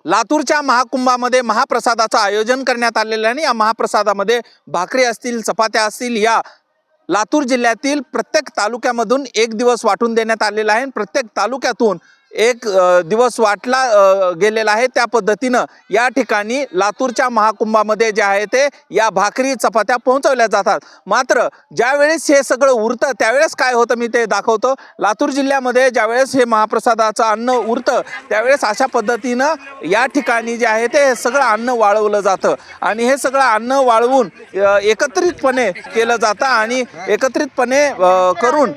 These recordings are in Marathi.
लातूरच्या महाकुंभामध्ये महाप्रसादाचं आयोजन करण्यात आलेलं आहे आणि या महाप्रसादामध्ये भाकरी असतील, चपात्या असतील, या लातूर जिल्ह्यातील प्रत्येक तालुक्यामधून एक दिवस वाटून देण्यात आलेला आहे। प्रत्येक तालुक्यातून एक दिवस वाटला गेलेला आहे। त्या पद्धतीनं या ठिकाणी लातूरच्या महाकुंभामध्ये जे आहे ते या भाकरी चपात्या पोहोचवल्या जातात। मात्र ज्यावेळेस हे सगळं उरतं त्यावेळेस काय होतं मी ते दाखवतो। लातूर जिल्ह्यामध्ये ज्यावेळेस हे महाप्रसादाचं अन्न उरतं त्यावेळेस अशा पद्धतीनं या ठिकाणी जे आहे ते सगळं अन्न वाळवलं जातं आणि हे सगळं अन्न वाळवून एकत्रितपणे केलं जातं आणि एकत्रितपणे करून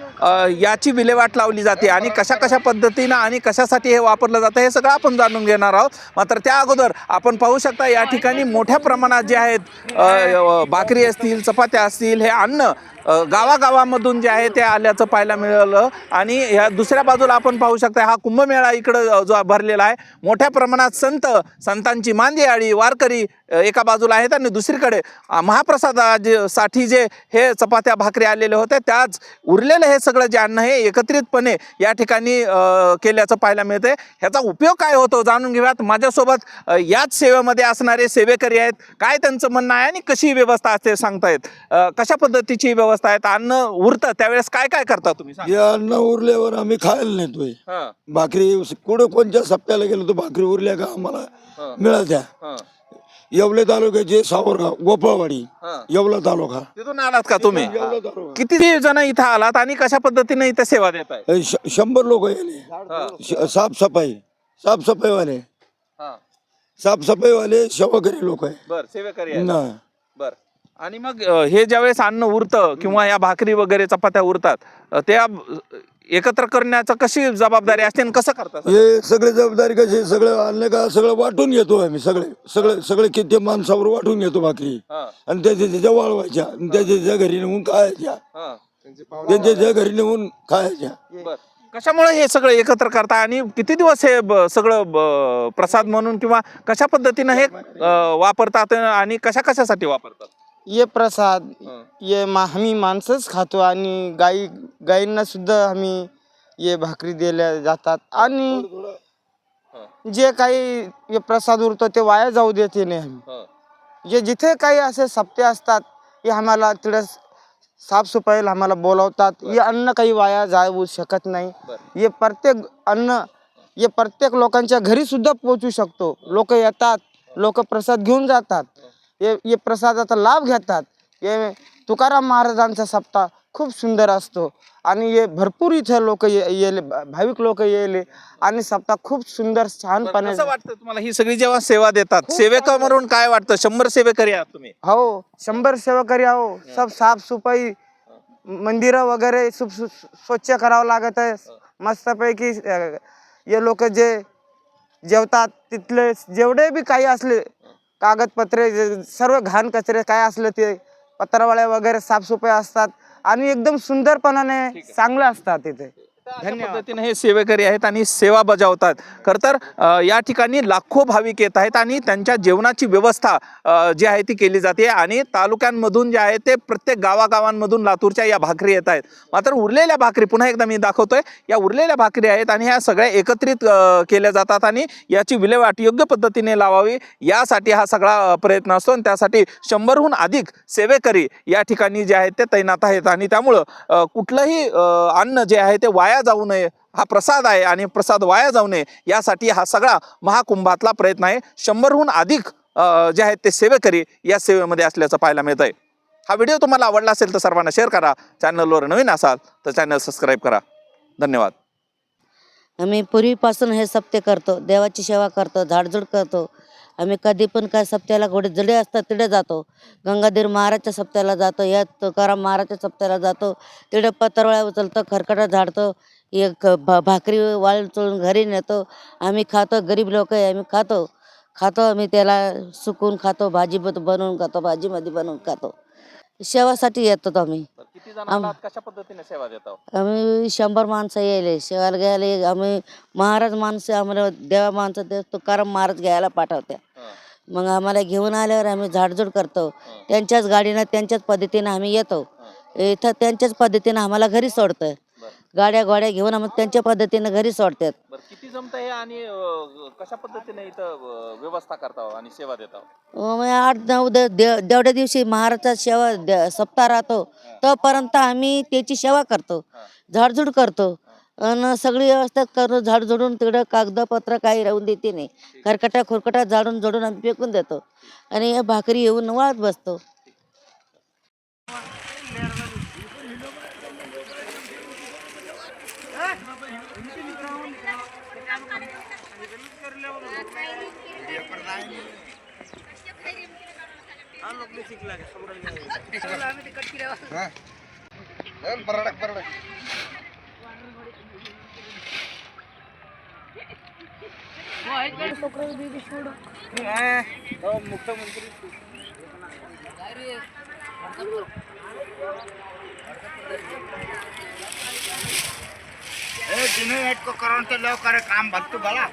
याची विल्हेवाट लावली जाते आणि कशा पद्धतीनं आणि कशासाठी हे वापरलं जातं हे सगळं आपण जाणून घेणार आहोत। मात्र त्या अगोदर आपण पाहू शकता या ठिकाणी मोठ्या प्रमाणात जे आहेत भाकरी असतील, चपात्या असतील, हे अन्न गावागावामधून जे आहे ते आल्याचं पाहायला मिळालं। आणि ह्या दुसऱ्या बाजूला आपण पाहू शकता हा कुंभमेळा इकडं जो भरलेला आहे, मोठ्या प्रमाणात संतांची मांदियाळी वारकरी एका बाजूला आहेत आणि दुसरीकडे महाप्रसादासाठी जे हे चपात्या भाकरी आलेले होते त्याच उरलेलं हे सगळं जे अन्न हे एकत्रितपणे या ठिकाणी केल्याचं पाहायला मिळते। ह्याचा उपयोग काय होतो जाणून घेऊयात। माझ्यासोबत याच सेवेमध्ये असणारे सेवेकरी आहेत, काय त्यांचं म्हणणं आहे आणि कशी व्यवस्था असते सांगतायत। कशा पद्धतीची व्यवस्था आहे? अन्न उरतं त्यावेळेस काय काय करता तुम्ही? जे अन्न उरल्यावर आम्ही खायला नेतोय। भाकरी कुठं कोणत्या सप्त्याला गेलो तर भाकरी उरल्या का आम्हाला मिळाल्या। येवले तालुक्याचे सावरगाव, गोपाळवाडी, येवला तालुका, तिथून आलात का तुम्ही? किती जण इथं आलात आणि कशा पद्धतीने इथं सेवा देताय? 100 लोक येले। साफसफाईवाले सेवाकरी लोक आहे। बर, सेवेकरी आहे। बर, आणि मग हे ज्यावेळेस अन्न उरतं किंवा या भाकरी वगैरे चपात्या उरतात त्या एकत्र करण्याचं कशी जबाबदारी असते आणि कसं करतात? हे सगळे जबाबदारी कशी, सगळं आणलं का सगळं वाटून घेतो आम्ही। सगळे किती माणसावर वाटून घेतो भाकरी आणि त्याच्या वाळवायच्या आणि त्याच्या घरी नेऊन खायच्या, त्यांच्या घरी नेऊन खायच्या। कशामुळे हे सगळं एकत्र करता आणि किती दिवस हे सगळं प्रसाद म्हणून किंवा कशा पद्धतीनं हे वापरतात आणि कशासाठी वापरतात? ये प्रसाद ये आम्ही माणसंच खातो आणि गायींना सुद्धा आम्ही ये भाकरी दिल्या जातात आणि जे काही ये प्रसाद उरतो ते वाया जाऊ देते नाही आम्ही। जे जिथे काही असे सप्ते असतात हे आम्हाला तिकडे साफसफाईला आम्हाला बोलवतात। हे अन्न काही वाया जाऊ शकत नाही। हे प्रत्येक अन्न हे प्रत्येक लोकांच्या घरी सुद्धा पोहोचू शकतो। लोक येतात, लोक प्रसाद घेऊन जातात, ये प्रसादाचा लाभ घेतात। हे तुकाराम महाराजांचा सप्ताह खूप सुंदर असतो आणि हे भरपूर इथे लोक येले, भाविक लोक येले आणि सप्ताह खूप सुंदर छानपणे। कसं वाटतं तुम्हाला ही सगळी जेव्हा सेवा देतात सेवेकमधून काय वाटतं? 100 सेवेकरी आहात तुम्ही? हो, 100 सेवेकरी आहो। सब साफसफाई, मंदिर वगैरे स्वच्छ करावं लागत आहे मस्तपैकी। हे लोक जे जेवतात तिथले जेवढे बी काही असले कागदपत्रे सर्व घाण कचरे काय असले ते पत्रावळ्या वगैरे साफसफाई असतात आणि एकदम सुंदरपणाने चांगलं असतात तिथे। धन्यवाद। पद्धतीने हे सेवेकरी आहेत आणि सेवा बजावतात। खरं तर या ठिकाणी लाखो भाविक येत आहेत आणि त्यांच्या जेवणाची व्यवस्था जी आहे ती केली जाते आणि तालुक्यांमधून जे आहे ते प्रत्येक गावागावांमधून लातूरच्या या भाकरी येत आहेत। मात्र उरलेल्या भाकरी पुन्हा एकदा मी दाखवतोय, या उरलेल्या भाकरी आहेत आणि ह्या सगळ्या एकत्रित केल्या जातात आणि याची विल्हेवाट योग्य पद्धतीने लावावी यासाठी हा सगळा प्रयत्न असतो आणि त्यासाठी 100हून अधिक सेवेकरी या ठिकाणी जे आहेत ते तैनात आहेत आणि त्यामुळं कुठलंही अन्न जे आहे ते वाया जाऊ नये, हा प्रसाद आहे आणि प्रसाद वाया जाऊ नये यासाठी हा सगळा महाकुंभातला प्रयत्न आहे। 100हून अधिक जे आहेत ते सेवेकरी या सेवेमध्ये असल्याचं पाहायला मिळत आहे। हा व्हिडिओ तुम्हाला आवडला असेल तर सर्वांना शेअर करा, चॅनलवर नवीन असाल तर चॅनल सबस्क्राईब करा। धन्यवाद। आम्ही पूर्वीपासून हे सप्ते करतो, देवाची सेवा करतो, झाडझूड करतो। आम्ही कधी पण काय सप्त्याला घोडे जडे असतात तिकडे जातो, गंगाधर महाराजच्या सप्त्याला जातो, या तुकाराम महाराजच्या सप्त्याला जातो, तिकडे पत्रावळ्या उचलतो, खरकटा झाडतो, एक भाकरी वाळ चोळून घरी नेतो, आम्ही खातो। गरीब लोक आहे आम्ही खातो आम्ही त्याला सुकून खातो, भाजी बनवून खातो, भाजीमध्ये बनवून खातो। सेवासाठी येतो आम्ही। किती जण आलात, कशा पद्धतीने सेवा देता? आम्ही 100 माणसं यायले सेवाला घ्यायला। आम्ही महाराज माणसं आम्हाला देवा माणसं तुकाराम महाराज घ्यायला पाठवत्या। मग आम्हाला घेऊन आल्यावर आम्ही झाडझूड करतो, त्यांच्याच गाडीनं त्यांच्याच पद्धतीनं आम्ही येतो। इथं त्यांच्याच पद्धतीनं आम्हाला घरी सोडतं। गाड्या गोड्या घेऊन आम्ही त्यांच्या पद्धतीनं घरी सोडतात. बरं किती जमतं हे आणि कशा पद्धतीने इथं व्यवस्था करता आणि सेवा देता? मग 8-9 जेवढ्या दिवशी महाराजचा सप्ताह राहतो तोपर्यंत आम्ही त्याची सेवा करतो, झाडझूड करतो आणि सगळी व्यवस्था करून झाड झोडून तिकडं कागदपत्र काही राहून देते नाही. खरकटा खुरकटा झाडून झोडून आम्ही फेकून देतो आणि या भाकरी येऊन वाळत बसतो. काम भरतो भला